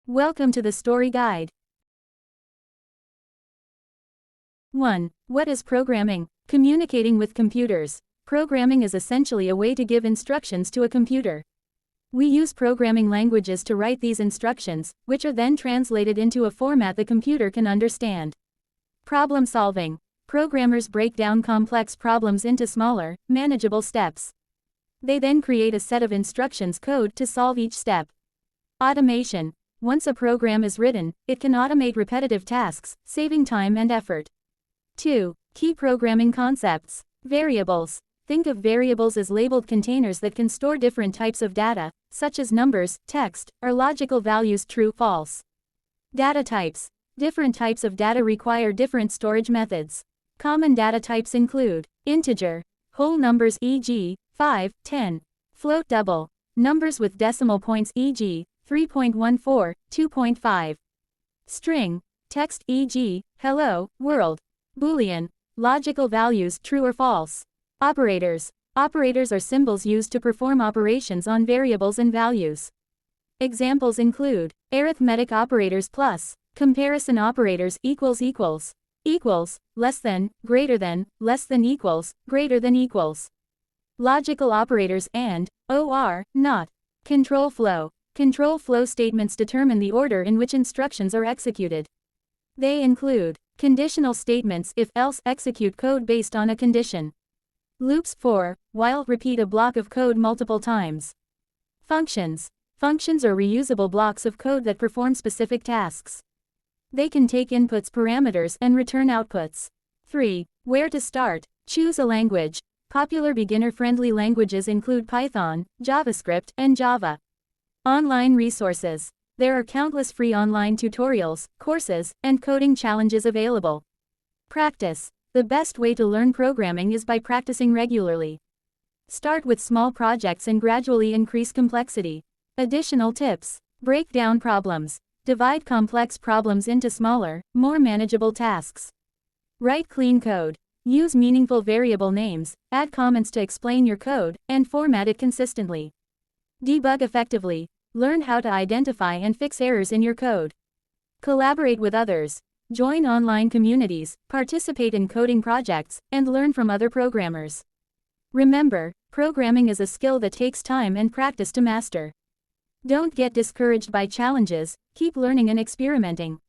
Welcome to the story guide. 1. What is programming? Communicating with computers. Programming is essentially a way to give instructions to a computer. We use programming languages to write these instructions, which are then translated into a format the computer can understand. Problem solving. Programmers break down complex problems into smaller, manageable steps. They then create a set of instructions code to solve each step. Automation. Once a program is written, it can automate repetitive tasks, saving time and effort. 2. Key programming concepts. Variables. Think of variables as labeled containers that can store different types of data, such as numbers, text, or logical values true, false. Data types. Different types of data require different storage methods. Common data types include integer, whole numbers e.g., 5, 10, float double, numbers with decimal points e.g., 3.14, 2.5, string, text e.g., hello, world, Boolean, logical values true or false. Operators. Operators are symbols used to perform operations on variables and values. Examples include arithmetic operators plus, comparison operators equals, less than, greater than, less than equals, greater than equals. Logical operators and, or, not. Control flow. Control flow statements determine the order in which instructions are executed. They include conditional statements if-else execute code based on a condition. Loops for, while repeat a block of code multiple times. Functions. Functions are reusable blocks of code that perform specific tasks. They can take inputs parameters and return outputs. 3. Where to start? Choose a language. Popular beginner-friendly languages include Python, JavaScript, and Java. Online resources. There are countless free online tutorials, courses, and coding challenges available. Practice. The best way to learn programming is by practicing regularly. Start with small projects and gradually increase complexity. Additional tips. Break down problems. Divide complex problems into smaller, more manageable tasks. Write clean code. Use meaningful variable names, add comments to explain your code, and format it consistently. Debug effectively. Learn how to identify and fix errors in your code. Collaborate with others. Join online communities, participate in coding projects, and learn from other programmers. Remember, programming is a skill that takes time and practice to master. Don't get discouraged by challenges, keep learning and experimenting.